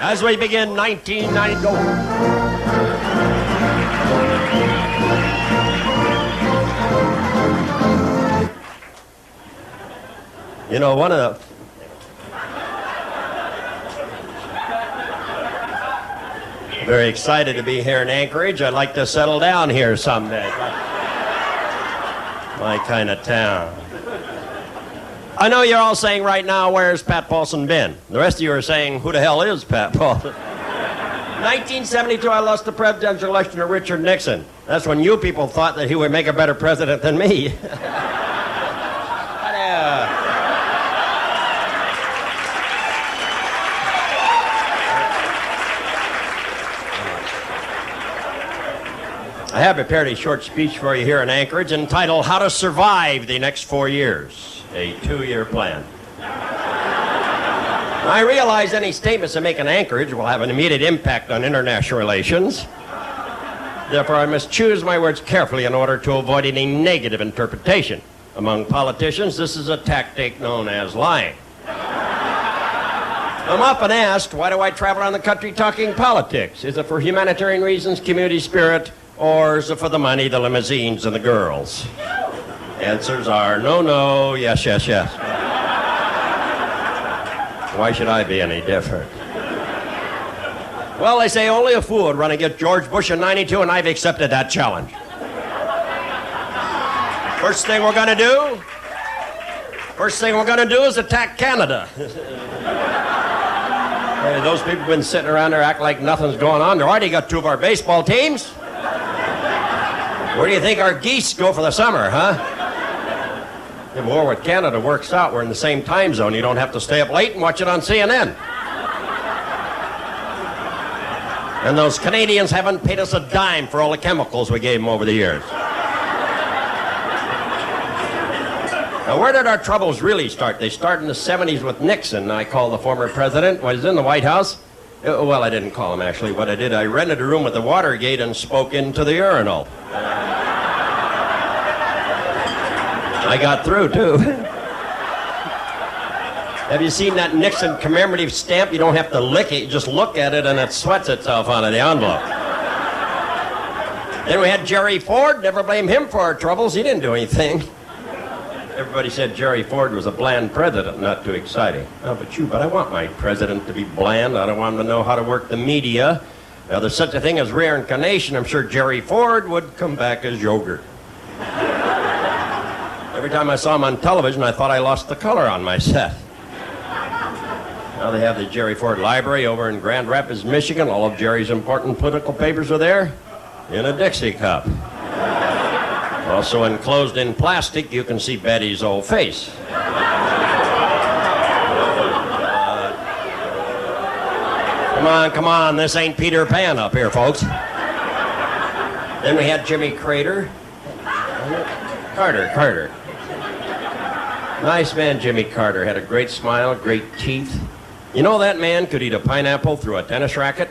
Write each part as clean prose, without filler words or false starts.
as we begin 1990. Go. You know, one of the... Very excited to be here in Anchorage. I'd like to settle down here someday. My kind of town. I know you're all saying right now, where's Pat Paulson been? The rest of you are saying, who the hell is Pat Paulson? 1972, I lost the presidential election to Richard Nixon. That's when you people thought that he would make a better president than me. I have prepared a short speech for you here in Anchorage entitled How to Survive the Next 4 Years, a 2-year plan. I realize any statements I make in Anchorage will have an immediate impact on international relations. Therefore, I must choose my words carefully in order to avoid any negative interpretation. Among politicians, this is a tactic known as lying. I'm often asked, why do I travel around the country talking politics? Is it for humanitarian reasons, community spirit, or is it for the money, the limousines, and the girls? Answers are no, no, yes, yes, yes. Why should I be any different? Well, they say only a fool would run against George Bush in '92, and I've accepted that challenge. First thing we're going to do is attack Canada. Hey, those people have been sitting around there acting like nothing's going on. They've already got 2 of our baseball teams. Where do you think our geese go for the summer, huh? The war with Canada works out. We're in the same time zone. You don't have to stay up late and watch it on CNN. And those Canadians haven't paid us a dime for all the chemicals we gave them over the years. Now, where did our troubles really start? They started in the 70s with Nixon. I called the former president, was in the White House. Well, I didn't call him, actually. What I did, I rented a room at the Watergate and spoke into the urinal. I got through, too. Have you seen that Nixon commemorative stamp? You don't have to lick it. You just look at it, and it sweats itself onto the envelope. Then we had Jerry Ford. Never blame him for our troubles. He didn't do anything. Everybody said Jerry Ford was a bland president, not too exciting. Oh, but I want my president to be bland. I don't want him to know how to work the media. Now, there's such a thing as reincarnation. I'm sure Jerry Ford would come back as yogurt. Every time I saw him on television, I thought I lost the color on my set. Now they have the Jerry Ford Library over in Grand Rapids, Michigan. All of Jerry's important political papers are there in a Dixie cup. Also enclosed in plastic, you can see Betty's old face. Come on, this ain't Peter Pan up here, folks. Then we had Jimmy Carter. Nice man, Jimmy Carter. Had a great smile, great teeth. You know that man could eat a pineapple through a tennis racket?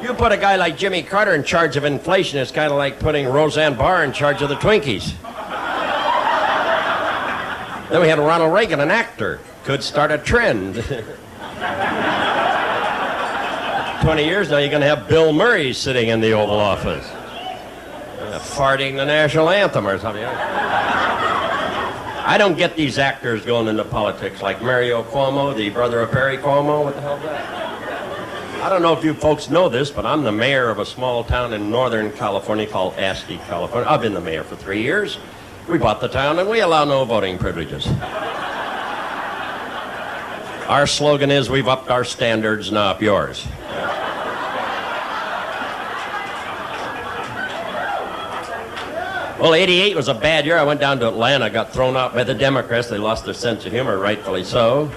You put a guy like Jimmy Carter in charge of inflation, it's kind of like putting Roseanne Barr in charge of the Twinkies. Then we had Ronald Reagan, an actor. Could start a trend. 20 years now, you're going to have Bill Murray sitting in the Oval Office. Farting the national anthem or something. I don't get these actors going into politics like Mario Cuomo, the brother of Perry Cuomo. What the hell is that? I don't know if you folks know this, but I'm the mayor of a small town in Northern California called Asti, California. I've been the mayor for 3 years. We bought the town and we allow no voting privileges. Our slogan is, we've upped our standards, now up yours. Well, '88 was a bad year. I went down to Atlanta, got thrown out by the Democrats. They lost their sense of humor, rightfully so.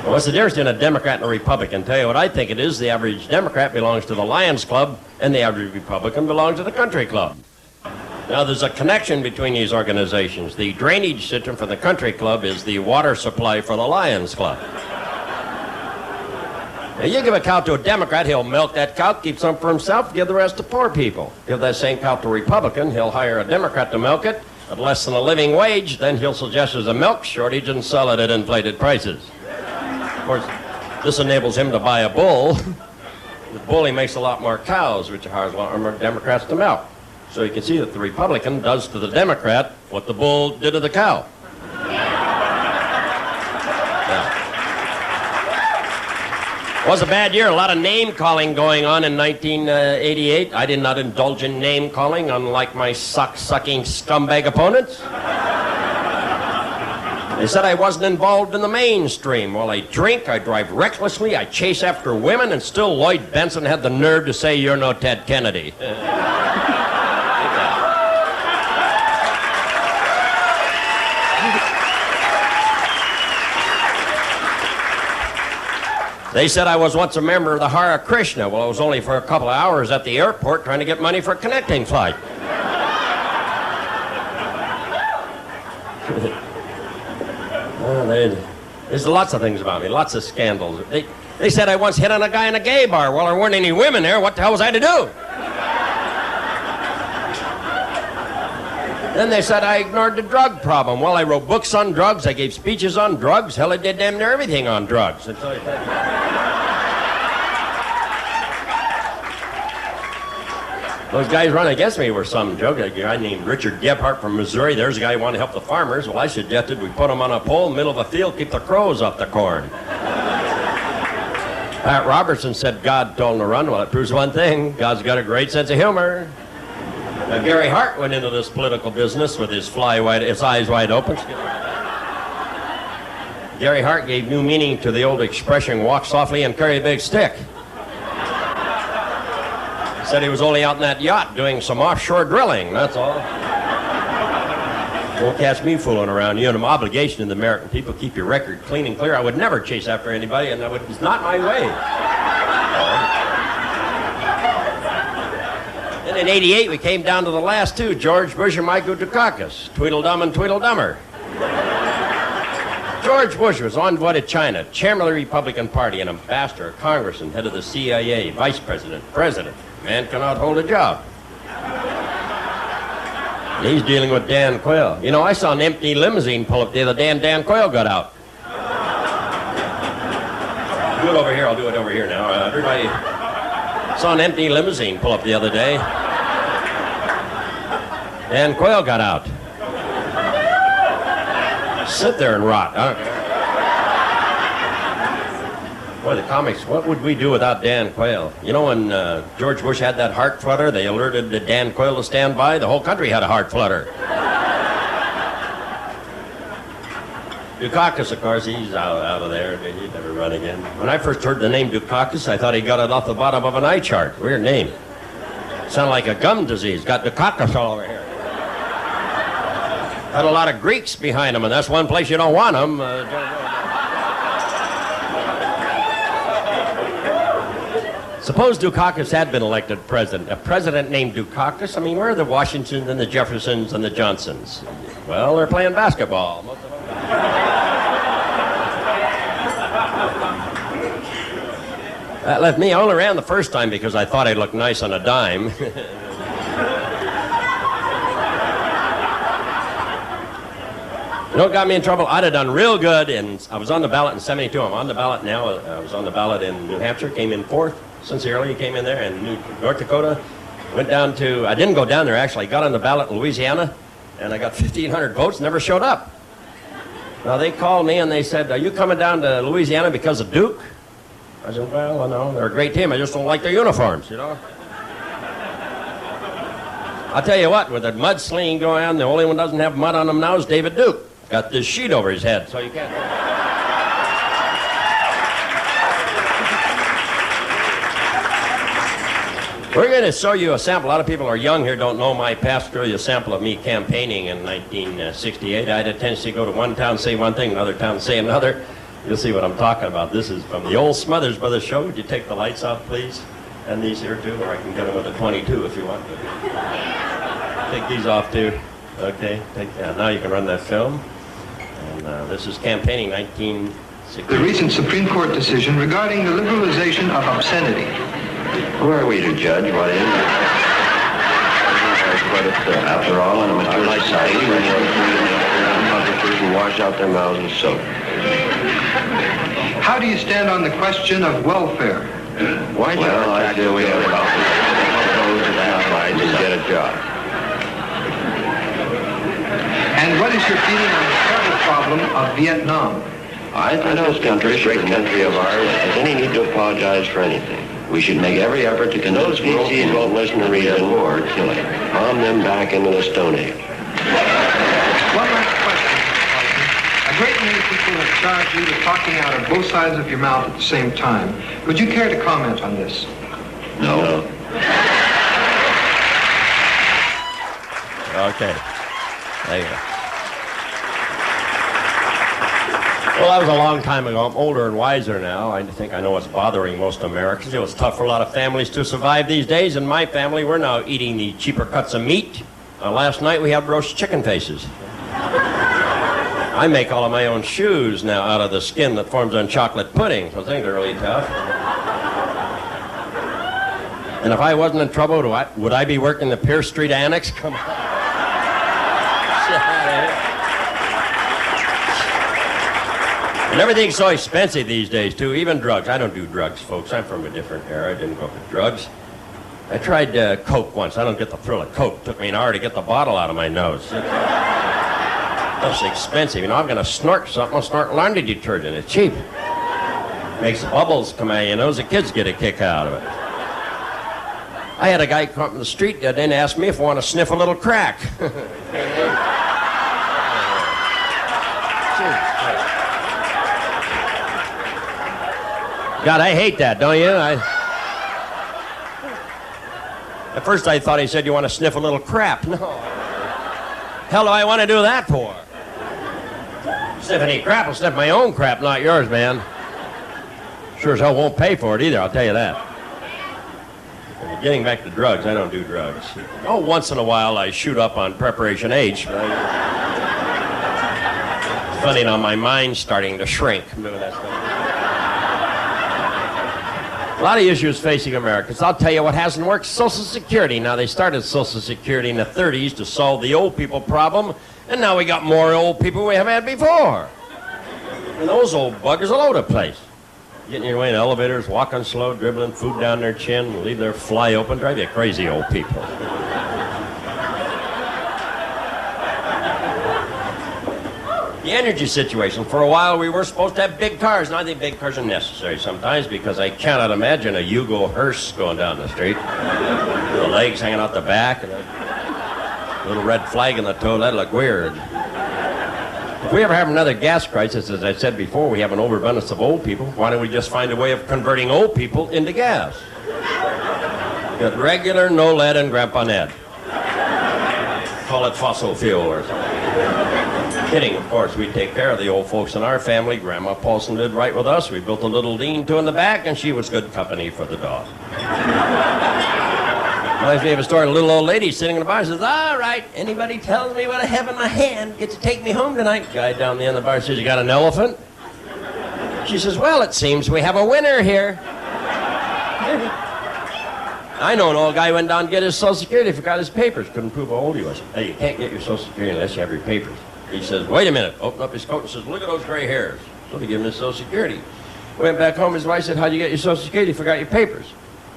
Well, what's the difference between a Democrat and a Republican? Tell you what I think it is. The average Democrat belongs to the Lions Club, and the average Republican belongs to the Country Club. Now, there's a connection between these organizations. The drainage system for the Country Club is the water supply for the Lions Club. Now, you give a cow to a Democrat, he'll milk that cow, keep some for himself, give the rest to poor people. Give that same cow to a Republican, he'll hire a Democrat to milk it at less than a living wage, then he'll suggest there's a milk shortage and sell it at inflated prices. Of This enables him to buy a bull. The bull, he makes a lot more cows, which hires a lot more Democrats to milk. So you can see that the Republican does to the Democrat what the bull did to the cow. It was a bad year. A lot of name-calling going on in 1988. I did not indulge in name-calling, unlike my sock-sucking scumbag opponents. They said I wasn't involved in the mainstream. Well, I drink, I drive recklessly, I chase after women, and still Lloyd Benson had the nerve to say you're no Ted Kennedy. They said I was once a member of the Hare Krishna. Well, it was only for a couple of hours at the airport trying to get money for a connecting flight. There's lots of things about me, lots of scandals. They said I once hit on a guy in a gay bar. Well, there weren't any women there. What the hell was I to do? Then they said I ignored the drug problem. Well, I wrote books on drugs. I gave speeches on drugs. Hell, I did damn near everything on drugs. Those guys running against me were some joke. A guy named Richard Gebhardt from Missouri. There's a guy who wanted to help the farmers. Well, I suggested we put him on a pole in the middle of a field, keep the crows off the corn. Pat Robertson said God told him to run. Well, it proves one thing. God's got a great sense of humor. Now, Gary Hart went into this political business with his eyes wide open. Gary Hart gave new meaning to the old expression, walk softly and carry a big stick. He said he was only out in that yacht doing some offshore drilling, that's all. Won't catch me fooling around. You have an obligation to the American people, keep your record clean and clear. I would never chase after anybody, and it's not my way. Then in '88, we came down to the last two, George Bush and Michael Dukakis, Tweedledum and Tweedledummer. George Bush was envoy to China, chairman of the Republican Party, an ambassador, a congressman, head of the CIA, vice president, president. Man cannot hold a job. And he's dealing with Dan Quayle. You know, I saw an empty limousine pull up the other day, and Dan Quayle got out. Do it over here. I'll do it over here now. Everybody saw an empty limousine pull up the other day. Dan Quayle got out. Sit there and rot. I don't care. Boy, the comics, what would we do without Dan Quayle? You know, when George Bush had that heart flutter, they alerted Dan Quayle to stand by. The whole country had a heart flutter. Dukakis, of course, he's out of there. He'd never run again. When I first heard the name Dukakis, I thought he got it off the bottom of an eye chart. Weird name. Sounded like a gum disease. Got Dukakis all over here. Had a lot of Greeks behind him, and that's one place you don't want them. Suppose Dukakis had been elected president. A president named Dukakis? I mean, where are the Washingtons and the Jeffersons and the Johnsons? Well, they're playing basketball. Most of them. That left me. I only ran the first time because I thought I'd look nice on a dime. You know what got me in trouble? I'd have done real good, and I was on the ballot in '72. I'm on the ballot now. I was on the ballot in New Hampshire, came in fourth. Sincerely, came in there, and North Dakota. Went down to, I didn't go down there actually, I got on the ballot in Louisiana, and I got 1,500 votes, never showed up. Now they called me and they said, are you coming down to Louisiana because of Duke? I said, well, no, they're a great team, I just don't like their uniforms, you know. I'll tell you what, with the mudslinging going on, the only one who doesn't have mud on him now is David Duke. Got this sheet over his head, so you can't. We're going to show you a sample. A lot of people who are young here don't know my past. Show you a sample of me campaigning in 1968. I had a tendency to go to one town, say one thing, another town, say another. You'll see what I'm talking about. This is from the old Smothers Brothers show. Would you take the lights out, please? And these here, too, or I can get them with a 22 if you want to. Take these off, too. Okay, take that. Now you can run that film. And this is campaigning 1968. The recent Supreme Court decision regarding the liberalization of obscenity. Who are we to judge what is? But after all, in a mature society, when you're free in the public washers and wash out their mouths with soap. How do you stand on the question of welfare? Why not? Well, I feel we have about those that outside to get a job. And what is your feeling on the travel problem of Vietnam? I think this country, great country of ours, has any need to apologize for anything. We should make every effort to convince species won't listen to reason or killing. Arm them back into the Stone Age. One last question, Paulson. A great many people have charged you with talking out of both sides of your mouth at the same time. Would you care to comment on this? No. Okay. There you go. Well, that was a long time ago. I'm older and wiser now. I think I know what's bothering most Americans. It was tough for a lot of families to survive these days. In my family, we're now eating the cheaper cuts of meat. Last night, we had roast chicken faces. I make all of my own shoes now out of the skin that forms on chocolate pudding, so things are really tough. And if I wasn't in trouble, would I be working the Pierce Street Annex? Come on. And everything's so expensive these days, too, even drugs. I don't do drugs, folks. I'm from a different era. I didn't go for drugs. I tried Coke once. I don't get the thrill of Coke. It took me an hour to get the bottle out of my nose. That's expensive. You know, I'm going to snort something. I'll snort laundry detergent. It's cheap. Makes bubbles come out of your nose. The kids get a kick out of it. I had a guy come up in the street that then asked me if I want to sniff a little crack. God, I hate that, don't you? At first I thought he said, you want to sniff a little crap. No. Hell do I want to do that for? Sniff any crap, I'll sniff my own crap, not yours, man. Sure as hell won't pay for it either, I'll tell you that. Getting back to drugs, I don't do drugs. Oh, once in a while I shoot up on Preparation H. It's funny now, my mind's starting to shrink. A lot of issues facing Americans. I'll tell you what hasn't worked. Social Security. Now, they started Social Security in the 30s to solve the old people problem, and now we got more old people we haven't had before. And those old buggers all over the place. Getting your way in elevators, walking slow, dribbling food down their chin, leave their fly open, drive you crazy, old people. The energy situation. For a while, we were supposed to have big cars. Now I think big cars are necessary sometimes because I cannot imagine a Yugo hearse going down the street. The legs hanging out the back and a little red flag in the toe. That'd look weird. If we ever have another gas crisis, as I said before, we have an overabundance of old people. Why don't we just find a way of converting old people into gas? Got regular, no lead, and Grandpa Ned. Call it fossil fuel or something. Kidding, of course. We take care of the old folks in our family. Grandma Paulson did right with us. We built a little lean-to in the back, and she was good company for the dog. Reminds me of a story. A little old lady sitting in the bar says, all right, anybody tells me what I have in my hand gets to take me home tonight. Guy down the end of the bar says, you got an elephant? She says, well, it seems we have a winner here. I know an old guy went down to get his Social Security, forgot his papers, couldn't prove how old he was. Hey, you can't get your Social Security unless you have your papers. He says, wait a minute. Opened up his coat and says, look at those gray hairs. So they give him his Social Security. Went back home, his wife said, how'd you get your Social Security? Forgot your papers.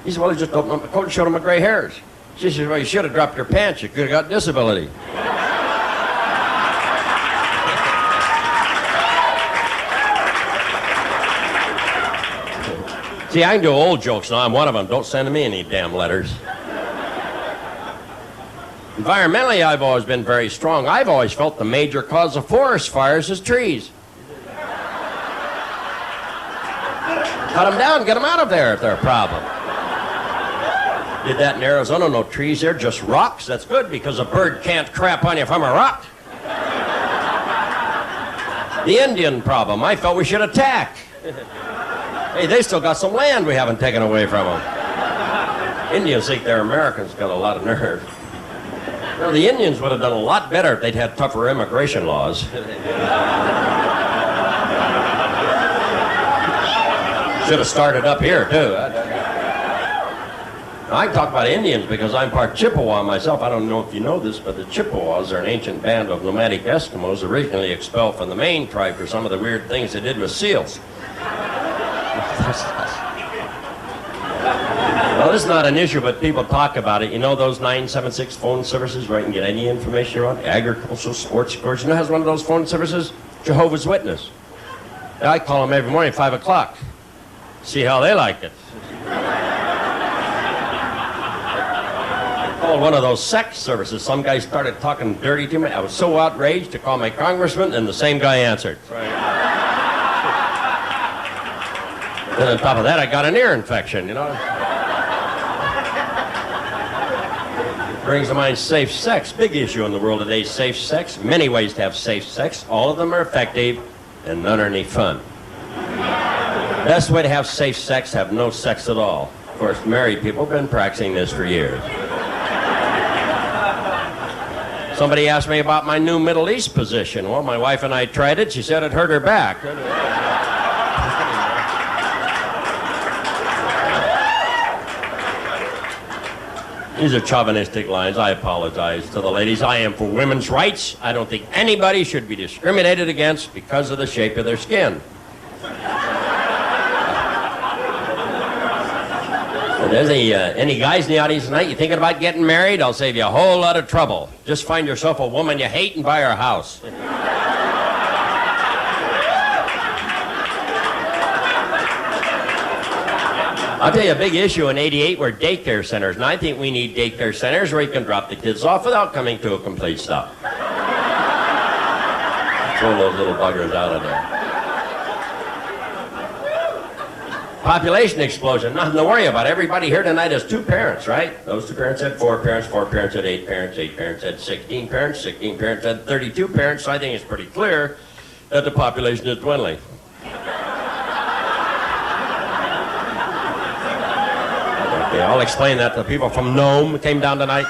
He said, well, he just opened up the coat and showed him my gray hairs. She said, well, you should have dropped your pants. You could have got disability. See, I can do old jokes now. I'm one of them. Don't send me any damn letters. Environmentally, I've always been very strong. I've always felt the major cause of forest fires is trees. Cut them down, get them out of there if they're a problem. Did that in Arizona, no trees there, just rocks. That's good because a bird can't crap on you from a rock. The Indian problem, I felt we should attack. Hey, they still got some land we haven't taken away from them. Indians think they're Americans, got a lot of nerve. Well, the Indians would have done a lot better if they'd had tougher immigration laws. Should have started up here, too. I talk about Indians because I'm part Chippewa myself. I don't know if you know this, but the Chippewas are an ancient band of nomadic Eskimos originally expelled from the Maine tribe for some of the weird things they did with seals. Well, this is not an issue, but people talk about it. You know those 976 phone services where you can get any information you want? Agricultural, sports scores. You know who has one of those phone services? Jehovah's Witness. I call them every morning at 5 o'clock. See how they like it. I called one of those sex services. Some guy started talking dirty to me. I was so outraged to call my congressman, and the same guy answered. Then on top of that, I got an ear infection, you know. Brings to mind safe sex. Big issue in the world today, safe sex. Many ways to have safe sex. All of them are effective, and none are any fun. Best way to have safe sex, have no sex at all. Of course, married people have been practicing this for years. Somebody asked me about my new Middle East position. Well, my wife and I tried it. She said it hurt her back. These are chauvinistic lines. I apologize to the ladies. I am for women's rights. I don't think anybody should be discriminated against because of the shape of their skin. If there's any guys in the audience tonight, you thinking about getting married? I'll save you a whole lot of trouble. Just find yourself a woman you hate and buy her house. I'll tell you a big issue in '88 were daycare centers, and I think we need daycare centers where you can drop the kids off without coming to a complete stop. Throw those little buggers out of there. Population explosion, nothing to worry about. Everybody here tonight has 2 parents, right? Those 2 parents had 4 parents, 4 parents had 8 parents, 8 parents had 16 parents, 16 parents had 32 parents, so I think it's pretty clear that the population is dwindling. Okay, I'll explain that to the people from Nome who came down tonight.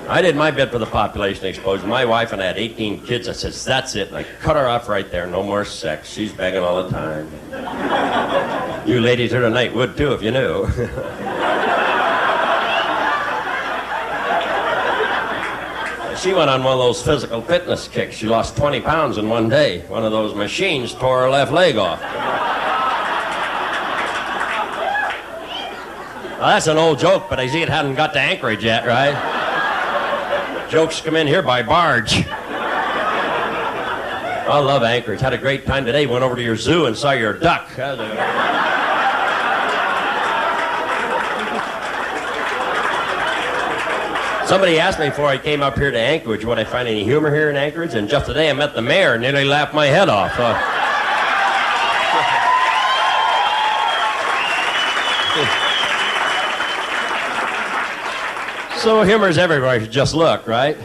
I did my bit for the population explosion. My wife and I had 18 kids. I said, that's it. And I cut her off right there. No more sex. She's begging all the time. You ladies here tonight would too if you knew. She went on one of those physical fitness kicks. She lost 20 pounds in one day. One of those machines tore her left leg off. Well, that's an old joke, but I see it hadn't got to Anchorage yet, right? Jokes come in here by barge. I love Anchorage. Had a great time today. Went over to your zoo and saw your duck. Somebody asked me before I came up here to Anchorage, would I find any humor here in Anchorage? And just today I met the mayor and nearly laughed my head off. So humor's everywhere if you just look, right?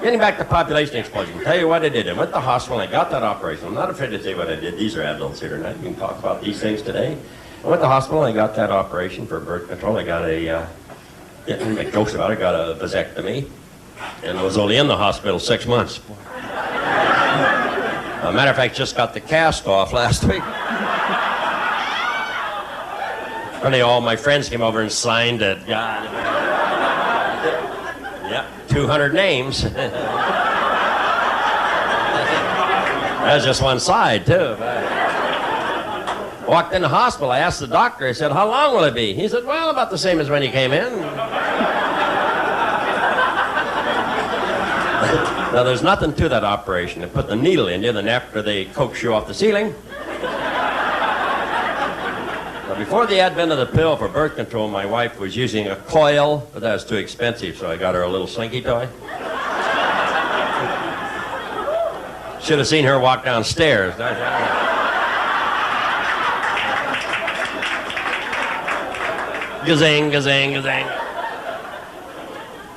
Getting back to population explosion, tell you what I did. I went to the hospital and I got that operation. I'm not afraid to say what I did. These are adults here tonight. We can talk about these things today. I went to the hospital and I got that operation for birth control. I got a, make jokes about it, got a vasectomy. And I was only in the hospital 6 months. Matter of fact, just got the cast off last week. Funny, all my friends came over and signed it. God. Yep, 200 names. That's just one side, too. Walked in the hospital. I asked the doctor, I said, how long will it be? He said, well, about the same as when you came in. Now, there's nothing to that operation. They put the needle in you, then after they coax you off the ceiling. But before the advent of the pill for birth control, my wife was using a coil, but that was too expensive, so I got her a little slinky toy. Should have seen her walk downstairs. Gazang, gazang, gazang.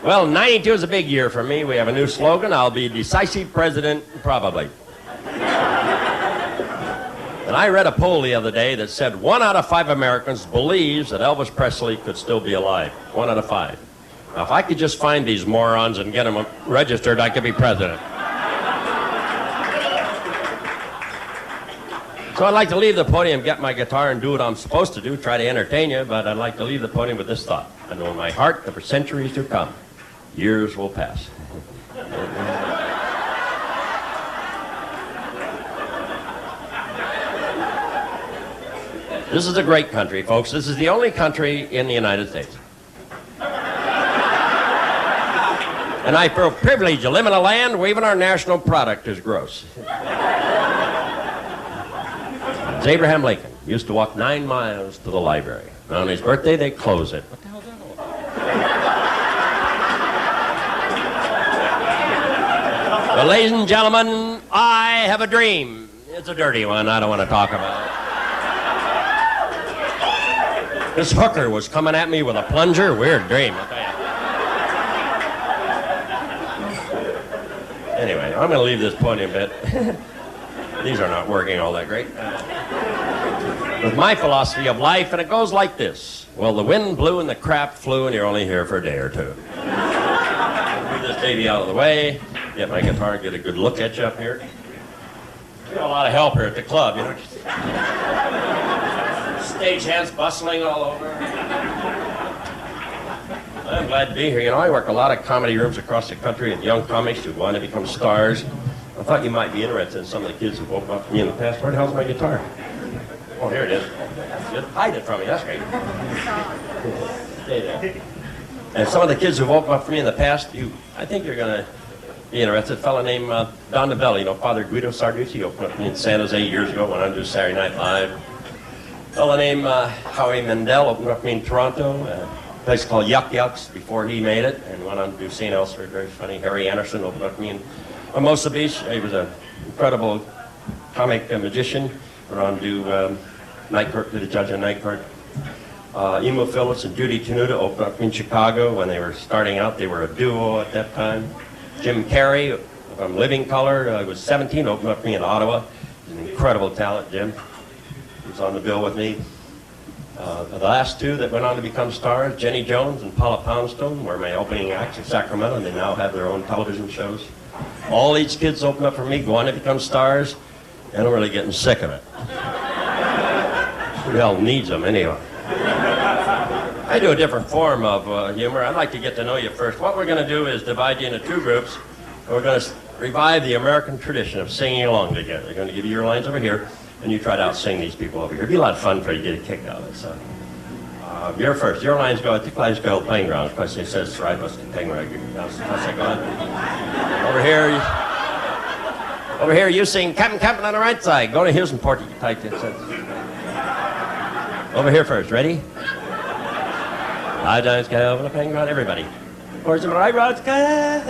Well, 92 is a big year for me. We have a new slogan. I'll be decisive president, probably. And I read a poll the other day that said 1 out of 5 Americans believes that Elvis Presley could still be alive. 1 out of 5. Now, if I could just find these morons and get them registered, I could be president. So I'd like to leave the podium, get my guitar, and do what I'm supposed to do, try to entertain you, but I'd like to leave the podium with this thought. I know in my heart that for centuries to come, years will pass. This is a great country, folks. This is the only country in the United States. And I feel privileged to live in a land where even our national product is gross. As Abraham Lincoln used to walk 9 miles to the library. And on his birthday, they close it. What the hell is that all about? Well, ladies and gentlemen, I have a dream. It's a dirty one. I don't want to talk about it. This hooker was coming at me with a plunger. Weird dream, I'll tell you. Anyway, I'm going to leave this podium bit. These are not working all that great. With my philosophy of life, and it goes like this. Well, the wind blew and the crap flew, and you're only here for a day or two. Move this baby out of the way, get my guitar, get a good look at you up here. We got a lot of help here at the club, you know. Stage hands bustling all over. I'm glad to be here. You know, I work a lot of comedy rooms across the country with young comics who want to become stars. I thought you might be interested in some of the kids who woke up to me in the past. Where the hell's my guitar? Oh, here it is. That's good. Hide it from me. That's great. Stay there. And some of the kids who woke up for me in the past, I think you're going to be interested. A fellow named Don DeBelli, you know, Father Guido Sarducci, opened up for me in San Jose years ago when I was doing Saturday Night Live. A fellow named Howie Mandel opened up for me in Toronto, a place called Yuck Yucks before he made it, and went on to do St. Elsewhere, very funny. Harry Anderson opened up for me in Hermosa Beach. He was an incredible comic magician. Went on to do Night Court, to the judge on Night Court. Emo Phillips and Judy Tenuta opened up in Chicago when they were starting out. They were a duo at that time. Jim Carrey from Living Color, I was 17, opened up for me in Ottawa. He's an incredible talent, Jim. He was on the bill with me. The last two that went on to become stars, Jenny Jones and Paula Poundstone, were my opening acts in Sacramento, and they now have their own television shows. All these kids open up for me, go on to become stars, and I'm really getting sick of it. Who the hell needs them anyway? I do a different form of humor. I'd like to get to know you first. What we're going to do is divide you into two groups. We're going to revive the American tradition of singing along together. They're going to give you your lines over here, and you try to out-sing these people over here. It'd be a lot of fun for you to get a kick out of it. So, you're first. Your lines go at the Glasgow Playing Grounds. Plus, it says, right, what's the thing right here? Go on. Over here, you sing Captain on the right side. Go to Houston Port, you can type it. Over here first. Ready? I dance Calvin, a playing ground. Everybody. Horse and I ride sky.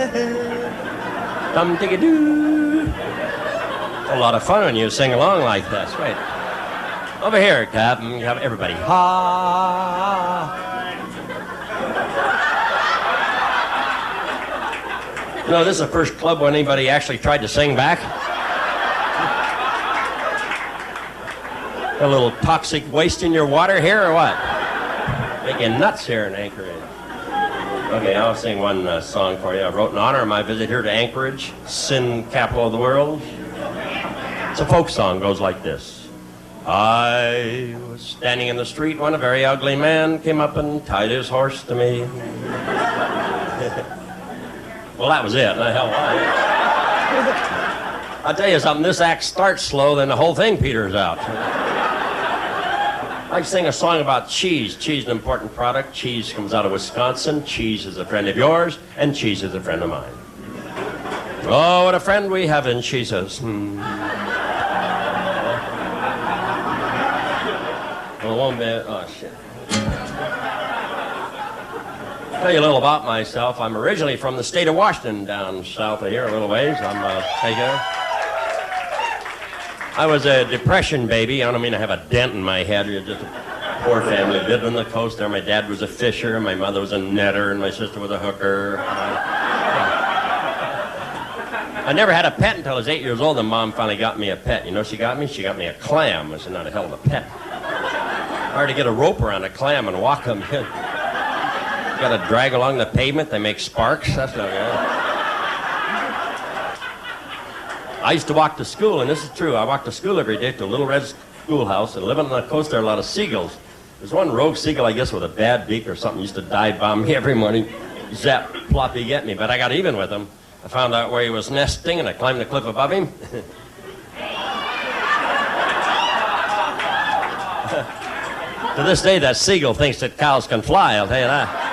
Dum diggy doo. A lot of fun when you sing along like that. That's right. Over here, Captain. Everybody. Ha. You know, this is the first club when anybody actually tried to sing back. A little toxic waste in your water here or what? Making nuts here in Anchorage. Okay, I'll sing one song for you. I wrote in honor of my visit here to Anchorage, sin capital of the world. It's a folk song, goes like this. I was standing in the street when a very ugly man came up and tied his horse to me. Well, that was it. The hell, I'll tell you something, this act starts slow, then the whole thing peters out. I sing a song about cheese. Cheese is an important product. Cheese comes out of Wisconsin. Cheese is a friend of yours, and cheese is a friend of mine. Oh, what a friend we have in Jesus. Well, one minute. Oh, shit. I'll tell you a little about myself. I'm originally from the state of Washington, down south of here a little ways. I was a depression baby. I don't mean to have a dent in my head. You're just a poor family. Lived on the coast there. My dad was a fisher. My mother was a netter, and my sister was a hooker. I never had a pet until I was 8 years old, and Mom finally got me a pet. You know she got me? She got me a clam. I said, not a hell of a pet. Hard to get a rope around a clam and walk them in. You got to drag along the pavement. They make sparks. That's no good. I used to walk to school, and this is true. I walked to school every day to a little red schoolhouse, and living on the coast there are a lot of seagulls. There's one rogue seagull, I guess, with a bad beak or something, used to dive bomb me every morning. Zap, ploppy, get me. But I got even with him. I found out where he was nesting, and I climbed the cliff above him. To this day, that seagull thinks that cows can fly, I'll tell you that.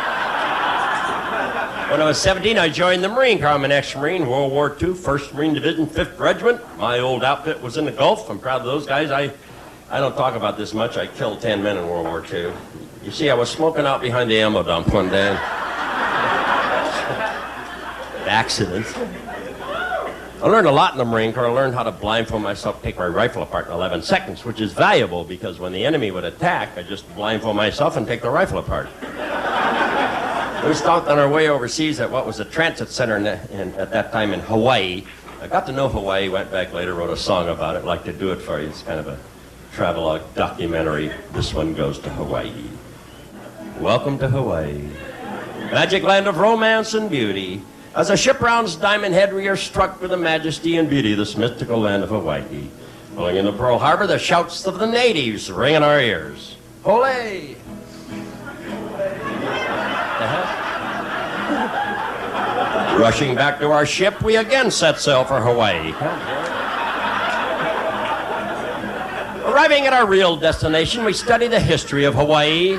When I was 17, I joined the Marine Corps. I'm an ex-Marine, World War II, 1st Marine Division, 5th Regiment. My old outfit was in the Gulf. I'm proud of those guys. I don't talk about this much. I killed 10 men in World War II. You see, I was smoking out behind the ammo dump one day. Accident. I learned a lot in the Marine Corps. I learned how to blindfold myself, take my rifle apart in 11 seconds, which is valuable because when the enemy would attack, I just blindfold myself and take the rifle apart. We stopped on our way overseas at what was a transit center at that time in Hawaii. I got to know Hawaii, went back later, wrote a song about it. I'd like to do it for you. It's kind of a travelogue documentary. This one goes to Hawaii. Welcome to Hawaii, magic land of romance and beauty. As a ship rounds Diamond Head, we are struck with the majesty and beauty of this mystical land of Hawaii. Pulling into Pearl Harbor, the shouts of the natives ring in our ears. Ole! Rushing back to our ship, we again set sail for Hawaii. Arriving at our real destination, we study the history of Hawaii.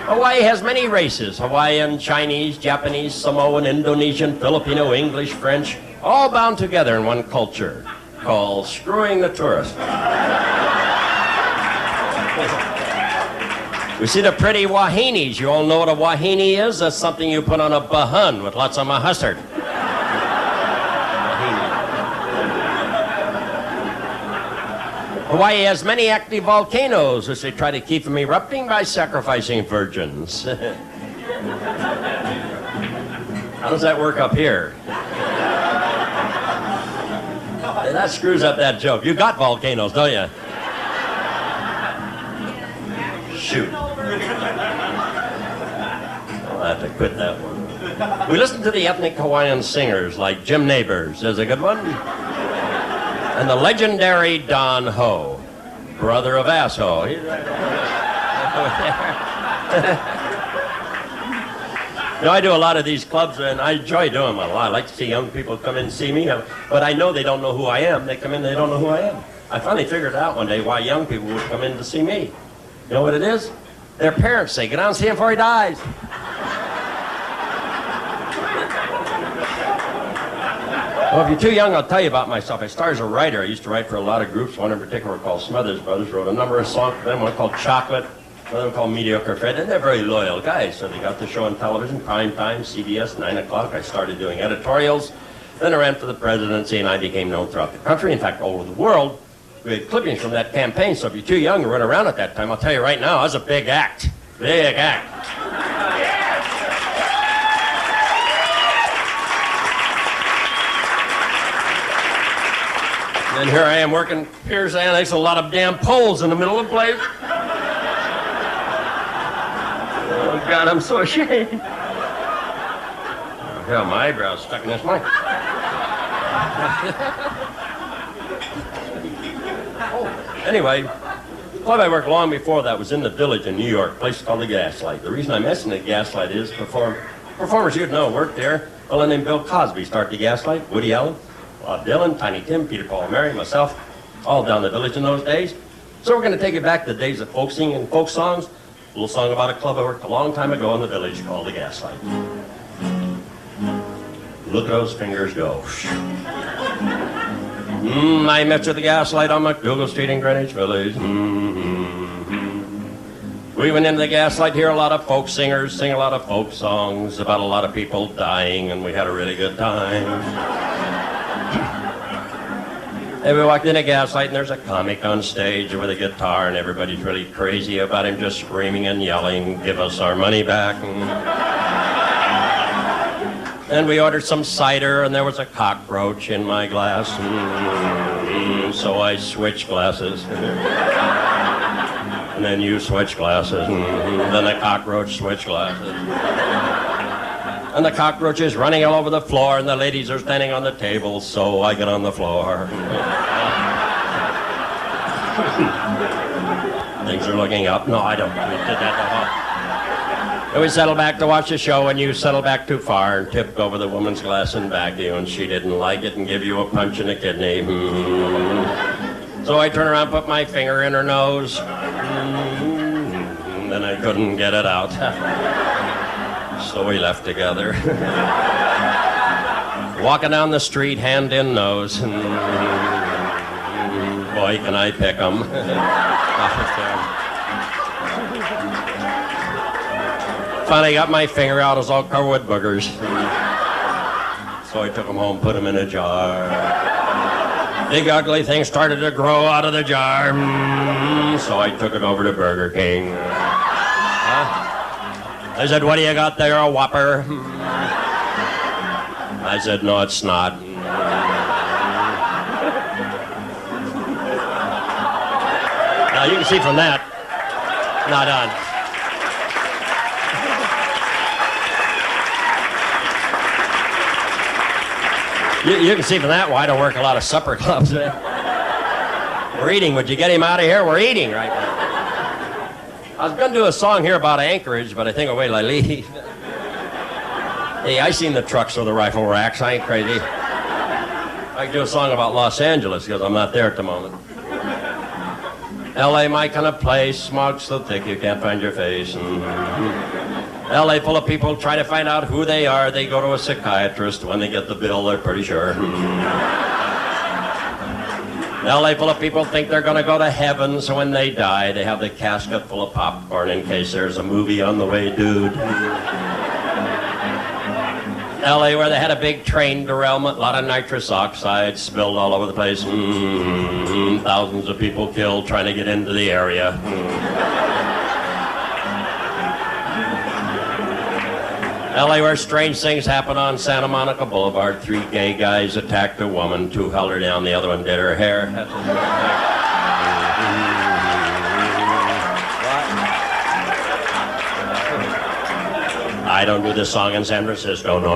Hawaii has many races: Hawaiian, Chinese, Japanese, Samoan, Indonesian, Filipino, English, French, all bound together in one culture called screwing the tourist. We see the pretty wahinis. You all know what a wahini is? That's something you put on a bahun with lots of mustard. Hawaii has many active volcanoes, which they try to keep from erupting by sacrificing virgins. How does that work up here? That screws up that joke. You got volcanoes, don't you? Shoot. I'll have to quit that one. We listen to the ethnic Hawaiian singers like Jim Neighbors. There's a good one. And the legendary Don Ho, brother of Asso. He's right over there. You know, I do a lot of these clubs, and I enjoy doing them a lot. I like to see young people come in and see me, but I know they don't know who I am. They come in, they don't know who I am. I finally figured out one day why young people would come in to see me. You know what it is? Their parents say, "Get on and see him before he dies." Well, if you're too young, I'll tell you about myself. I started as a writer. I used to write for a lot of groups. One in particular called Smothers Brothers. Wrote a number of songs for them. One called Chocolate. Another one called Mediocre Fred. And they're very loyal guys. So they got the show on television, prime time, CBS, 9 o'clock. I started doing editorials. Then I ran for the presidency, and I became known throughout the country. In fact, all over the world. We had clippings from that campaign. So if you're too young to run around at that time, I'll tell you right now, I was a big act. Big act. And here I am working Piers Annex, a lot of damn poles in the middle of the place. Oh, God, I'm so ashamed. Oh, hell, my eyebrow's stuck in this mic. Anyway, the club I worked long before that was in the Village in New York, a place called the Gaslight. The reason I mention the Gaslight is performers you'd know worked there. A fellow named Bill Cosby started the Gaslight, Woody Allen, Bob Dylan, Tiny Tim, Peter, Paul, Mary, myself, all down the Village in those days. So we're going to take it back to the days of folk singing and folk songs. A little song about a club I worked a long time ago in the Village called the Gaslight. Look at those fingers go. I met you at the Gaslight on McDougal Street in Greenwich Village. We went into the Gaslight, hear a lot of folk singers sing a lot of folk songs about a lot of people dying, and we had a really good time. And we walked in a Gaslight, and there's a comic on stage with a guitar, and everybody's really crazy about him, just screaming and yelling, "Give us our money back." And we ordered some cider, and there was a cockroach in my glass. So I switched glasses. And then you switched glasses. Then the cockroach switched glasses. And the cockroaches running all over the floor, and the ladies are standing on the table, so I get on the floor. Things are looking up. No, I don't. We did that. And we settled back to watch the show, and you settled back too far and tipped over the woman's glass and back to you, and she didn't like it and give you a punch in the kidney. So I turned around, put my finger in her nose, and then I couldn't get it out. So we left together. Walking down the street, hand in nose. Boy, can I pick 'em. Finally got my finger out, it was all covered with boogers. So I took 'em home, put 'em in a jar. Big ugly thing started to grow out of the jar. So I took it over to Burger King. I said, what do you got there, a Whopper? I said, no, it's not. Now you can see from that, not on. You can see from that why I don't work a lot of supper clubs. We're eating. Would you get him out of here? We're eating right now. I was going to do a song here about Anchorage, but I think I'll wait till I leave. Hey, I seen the trucks with the rifle racks. I ain't crazy. I can do a song about Los Angeles because I'm not there at the moment. L.A. my kind of place, smog so thick you can't find your face. L.A. full of people try to find out who they are. They go to a psychiatrist. When they get the bill, they're pretty sure. L.A. full of people think they're going to go to heaven, so when they die, they have the casket full of popcorn in case there's a movie on the way, dude. L.A. where they had a big train derailment, a lot of nitrous oxide spilled all over the place. Thousands of people killed trying to get into the area. L.A. where strange things happen on Santa Monica Boulevard. 3 gay guys attacked a woman, 2 held her down, the other one did her hair. I don't do this song in San Francisco, no.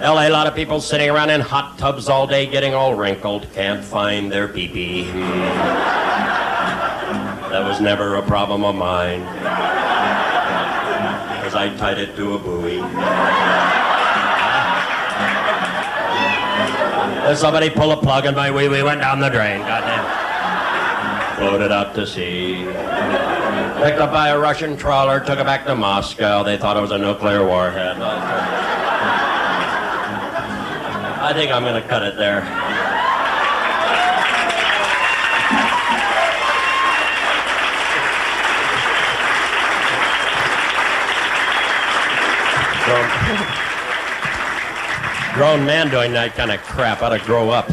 L.A. a lot of people sitting around in hot tubs all day getting all wrinkled, can't find their pee-pee. That was never a problem of mine, because I tied it to a buoy. There's somebody pull a plug and my wee-wee went down the drain, goddamn. Floated out to sea. Picked up by a Russian trawler, took it back to Moscow. They thought it was a nuclear warhead. I think I'm going to cut it there. Grown man doing that kind of crap. Ought to grow up.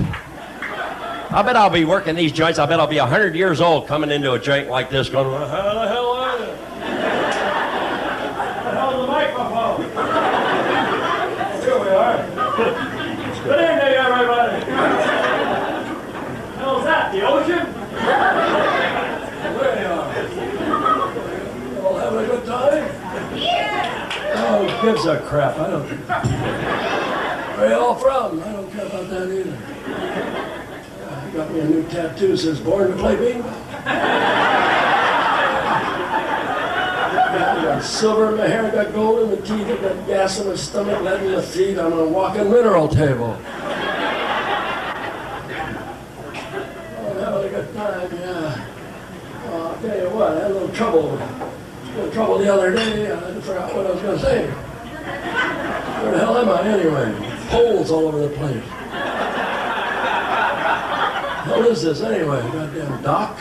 I bet I'll be working these joints. I bet I'll be 100 years old coming into a joint like this going, well, how the hell are you? How's the microphone? Here we are. Good evening, everybody. How's that, the ocean? There you are. All having a good time? Yeah. Oh, who gives a crap? I don't. Where you all from? I don't care about that either. Got me a new tattoo, says born to play bingo. I got silver in my hair, I got gold in the teeth, I got gas in my stomach, lead in my feet. I'm a walking mineral table. Oh, having a good time, yeah. Oh, I'll tell you what, I had a little trouble. The other day. I had to figure out what I was going to say. Where the hell am I anyway? Holes all over the place. What is this anyway? Goddamn dock?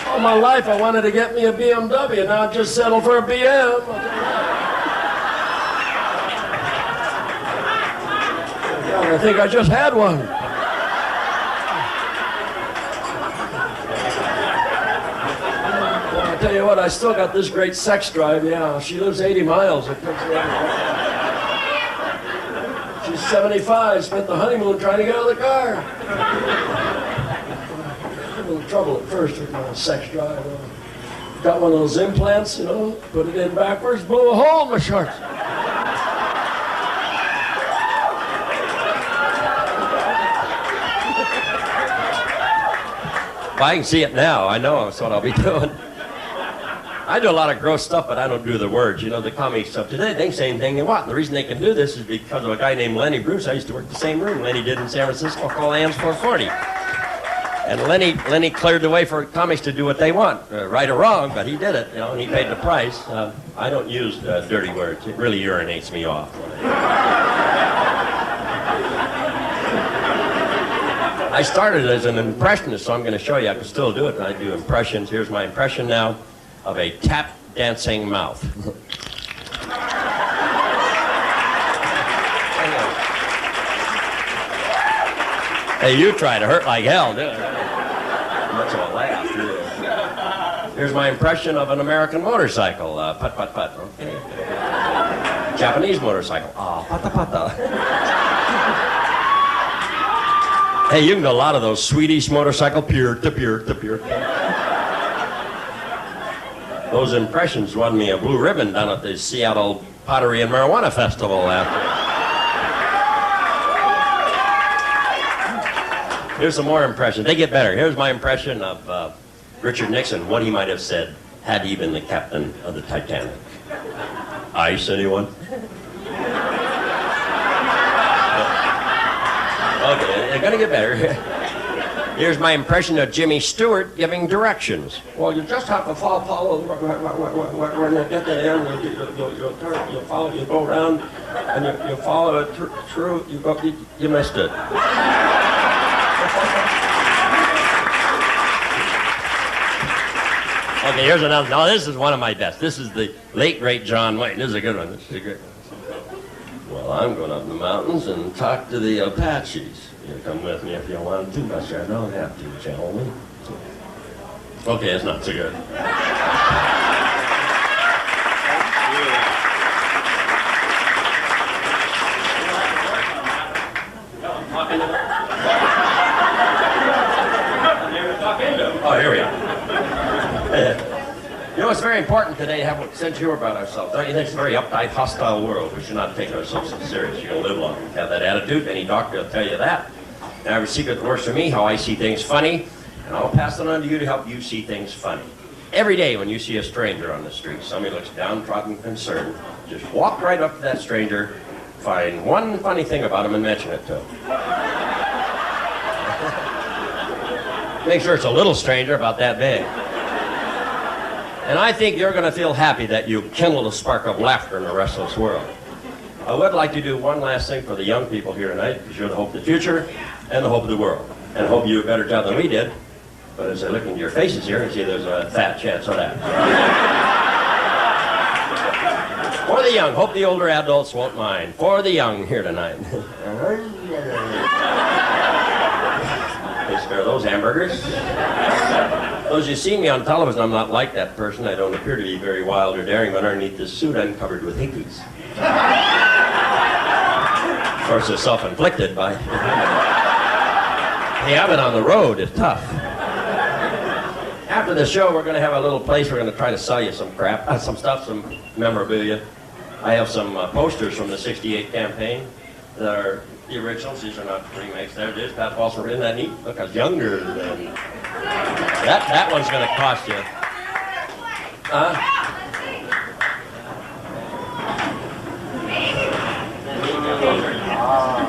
All my life I wanted to get me a BMW. Now I just settled for a BM. I think I just had one. Well, I tell you what, I still got this great sex drive. Yeah, she lives 80 miles. It takes her 75, spent the honeymoon trying to get out of the car. trouble at first with my sex drive. Got one of those implants, you know, put it in backwards, blew a hole in my shorts. If I can see it now, I know that's what I'll be doing. I do a lot of gross stuff, but I don't do the words. You know, the comic stuff today, they can say anything they want. And the reason they can do this is because of a guy named Lenny Bruce. I used to work the same room Lenny did in San Francisco called Ann's 440. And Lenny cleared the way for comics to do what they want, right or wrong, but he did it, you know, and he paid the price. I don't use dirty words. It really urinates me off. I started as an impressionist, so I'm going to show you I can still do it, and I do impressions. Here's my impression now of a tap dancing mouth. Hey, you try to hurt like hell, dude. Much of a laugh. Here's my impression of an American motorcycle. Put, put, put. Okay. Japanese motorcycle. Ah, pata, pata. Hey, you can do a lot of those Swedish motorcycle, pure to pure to pure. Those impressions won me a blue ribbon down at the Seattle Pottery and Marijuana Festival after. Here's some more impressions. They get better. Here's my impression of Richard Nixon, what he might have said had he been the captain of the Titanic. Ice, anyone? Okay, they're going to get better. Here's my impression of Jimmy Stewart giving directions. Well, you just have to follow when you get to the end, you'll follow, you go around, and you follow it through, you missed it. Okay, here's another. Now, this is one of my best. This is the late, great John Wayne. This is a good one. This is a great one. Well, I'm going up in the mountains and talk to the Apaches. You come with me if you want to, but you don't have to, gentlemen. Okay, it's not so good. Oh, here we are. You know, it's very important today to have a sense of humor about ourselves. Don't you think it's a very uptight, hostile world? We should not take ourselves so serious. You're going to live long. Have that attitude. Any doctor will tell you that. And I have a secret that works for me, how I see things funny, and I'll pass it on to you to help you see things funny. Every day when you see a stranger on the street, somebody looks downtrodden, concerned, just walk right up to that stranger, find one funny thing about him and mention it to him. Make sure it's a little stranger, about that big. And I think you're going to feel happy that you kindled a spark of laughter in the restless world. I would like to do one last thing for the young people here tonight, because you're the hope of the future and the hope of the world. And I hope you do a better job than we did. But as I look into your faces here, I see there's a fat chance of that. For the young, hope the older adults won't mind. For the young here tonight. They spare those hamburgers. Those you see me on television, I'm not like that person. I don't appear to be very wild or daring, but underneath this suit, I'm covered with hickeys. Of course, they're self-inflicted by... Hey, I've been on the road. It's tough. After the show, we're going to have a little place. We're going to try to sell you some crap, some stuff, some memorabilia. I have some posters from the '68 campaign that are the originals. These are not remakes. There it is. Pat Paulson. Isn't that neat? Look, I was younger than... That one's going to cost you.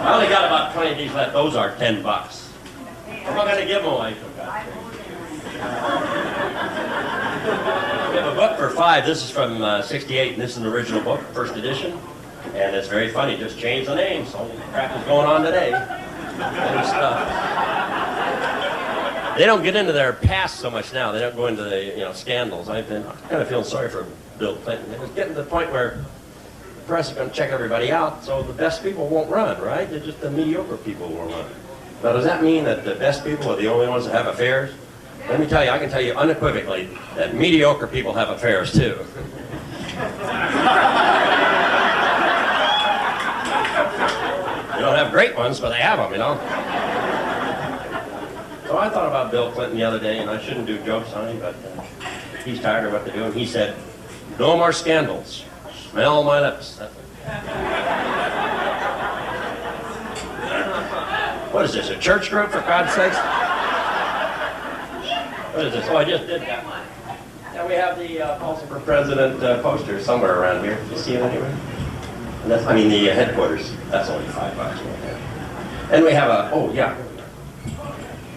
I only got about 20 of these left. Those are $10. I'm not going to give them away. We have a book for $5. This is from '68, and this is an original book, first edition. And it's very funny. Just change the name. So crap is going on today. And stuff. They don't get into their past so much now. They don't go into the scandals. I've been kind of feeling sorry for Bill Clinton. It was getting to the point where the press is going to check everybody out, so the best people won't run, right? They're just the mediocre people who will run. Now, does that mean that the best people are the only ones that have affairs? Let me tell you, I can tell you unequivocally that mediocre people have affairs too. They don't have great ones, but they have them, you know. So I thought about Bill Clinton the other day, and I shouldn't do jokes on him, but he's tired of what they're doing. He said, "No more scandals. Smell my lips." What is this, a church group, for God's sakes? What is this? Oh, I just did that. Yeah, we have the Paulson for President poster somewhere around here. You see it anywhere? And that's, I mean, the headquarters. That's only $5. And we have a, oh, yeah.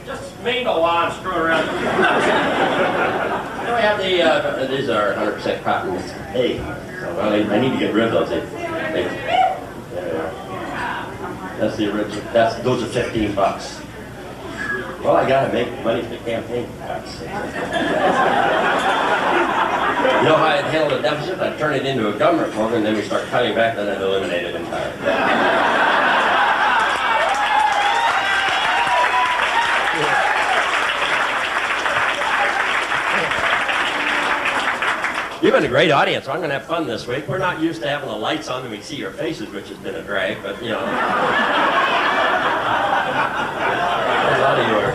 Just mingle while I'm screwing around. And we have the, these are 100% cotton. Hey, so, well, I need to get rid of those. There they are. That's the original. Those are $15. Well, I gotta make money for the campaign. You know how I'd handle the deficit? I'd turn it into a government program, then we start cutting back, then I'd eliminate it entirely. You've been a great audience. I'm going to have fun this week. We're not used to having the lights on and we see your faces, which has been a drag, but you know. A lot of you are.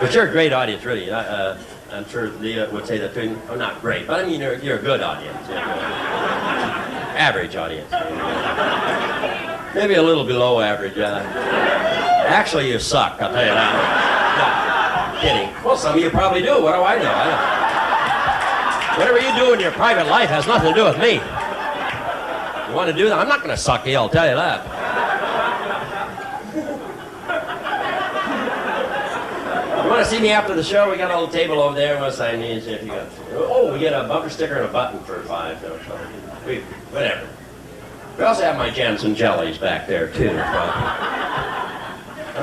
But you're a great audience, really. I'm sure Leah would say that too. Oh, not great, but I mean, you're a good audience. Average audience. Maybe a little below average. Actually, you suck, I'll tell you that. No, kidding. Well, some of you probably do. What do I know? Whatever you do in your private life has nothing to do with me. You want to do that? I'm not going to suck you, I'll tell you that. You want to see me after the show? We got a little table over there. We'll sign these if you got. Oh, we get a bumper sticker and a button for $5. Whatever. We also have my jams and jellies back there too. And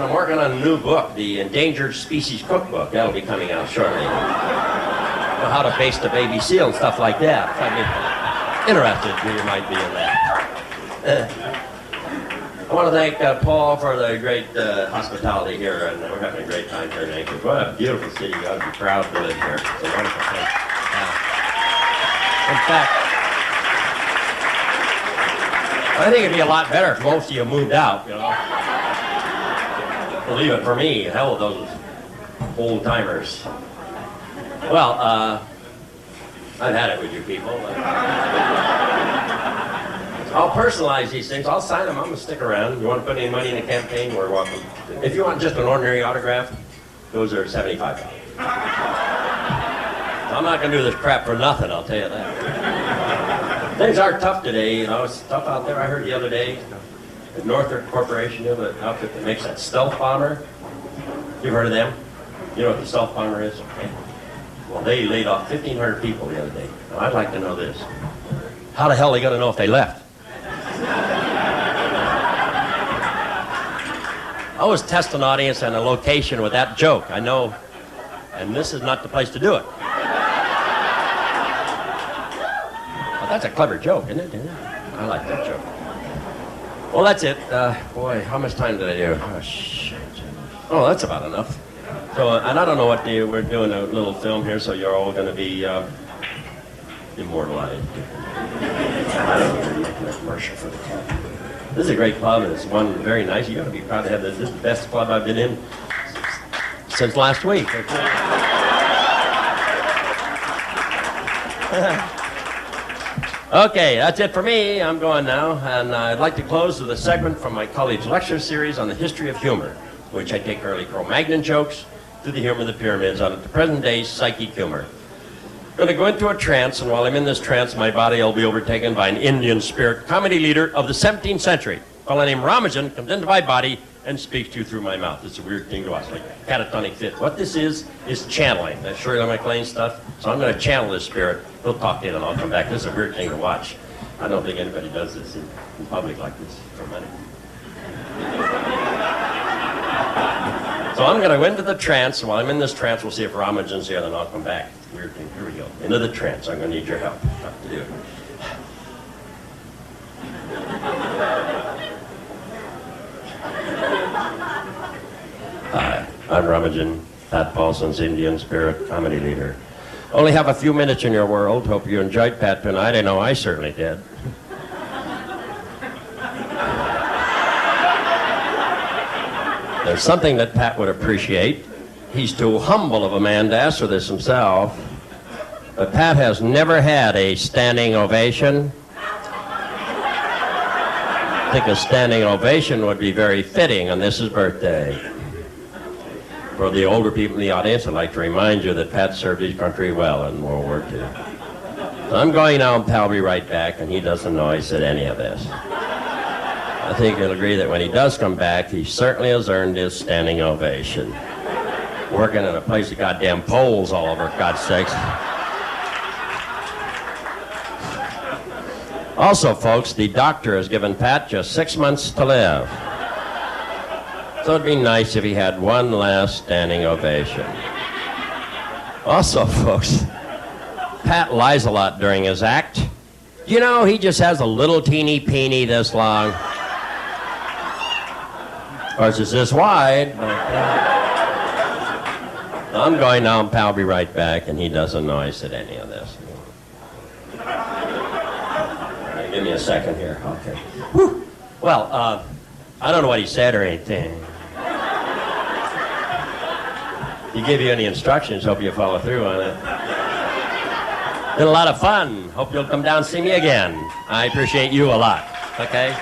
I'm working on a new book, the Endangered Species Cookbook. That'll be coming out shortly. How to baste a baby seal and stuff like that. I mean, interested, you might be in that. I want to thank Paul for the great hospitality here, and we're having a great time here in Anchorage. What a beautiful city. You ought to be proud to live here. It's a wonderful place. In fact, I think it'd be a lot better if most of you moved out, you know. Believe it, for me, hell with those old-timers. Well, I've had it with you people. I'll personalize these things. I'll sign them. I'm going to stick around. You want to put any money in the campaign, we're welcome. If you want just an ordinary autograph, those are $75. I'm not going to do this crap for nothing, I'll tell you that. Things are tough today, you know. It's tough out there. I heard the other day, the Northrop Corporation, you know, the outfit that makes that stealth bomber. You've heard of them? You know what the stealth bomber is? Okay. Well, they laid off 1,500 people the other day. Now, I'd like to know this. How the hell are they going to know if they left? I was testing an audience and a location with that joke. I know, and this is not the place to do it. Well, that's a clever joke, isn't it? I like that joke. Well, that's it. Boy, how much time did I do? Oh, shit. Oh, that's about enough. So, and I don't know what we're doing a little film here, so you're all going to be immortalized. I don't know, making a commercial for the club. This is a great club, and it's one very nice. You got to be proud to have this. This is the best club I've been in since last week. Okay, that's it for me. I'm going now, and I'd like to close with a segment from my college lecture series on the history of humor, which I take early Cro-Magnon jokes to the humor of the pyramids on the present-day psychic humor. I'm going to go into a trance, and while I'm in this trance, my body will be overtaken by an Indian spirit comedy leader of the 17th century. A fellow named Ramajan comes into my body and speaks to you through my mouth. It's a weird thing to watch, like catatonic fit. What this is channeling. That's Shirley MacLaine stuff. So I'm going to channel this spirit. He'll talk to you, and I'll come back. This is a weird thing to watch. I don't think anybody does this in public like this for money. So I'm going to go into the trance, and while I'm in this trance, we'll see if Ramajan's here, then I'll come back. Weird thing. Here we go. Into the trance. I'm going to need your help. What to do. Hi, I'm Ramajan, Pat Paulson's Indian spirit comedy leader. Only have a few minutes in your world. Hope you enjoyed Pat tonight. I know I certainly did. There's something that Pat would appreciate. He's too humble of a man to ask for this himself. But Pat has never had a standing ovation. I think a standing ovation would be very fitting on this his birthday. For the older people in the audience, I'd like to remind you that Pat served his country well in World War II. So I'm going now, and Pat will be right back, and he doesn't know I said any of this. I think he'll agree that when he does come back, he certainly has earned his standing ovation. Working in a place of goddamn poles all over, for God's sakes. Also, folks, the doctor has given Pat just 6 months to live. So it'd be nice if he had one last standing ovation. Also, folks, Pat lies a lot during his act. You know, he just has a little teeny peeny this long. Of course, it's this wide. I'm going now, and Pat will be right back, and he doesn't know I said any of this. Give me a second here. Okay. Whew. Well, I don't know what he said or anything. He gave you any instructions. Hope you follow through on it. Been a lot of fun. Hope you'll come down and see me again. I appreciate you a lot. Okay?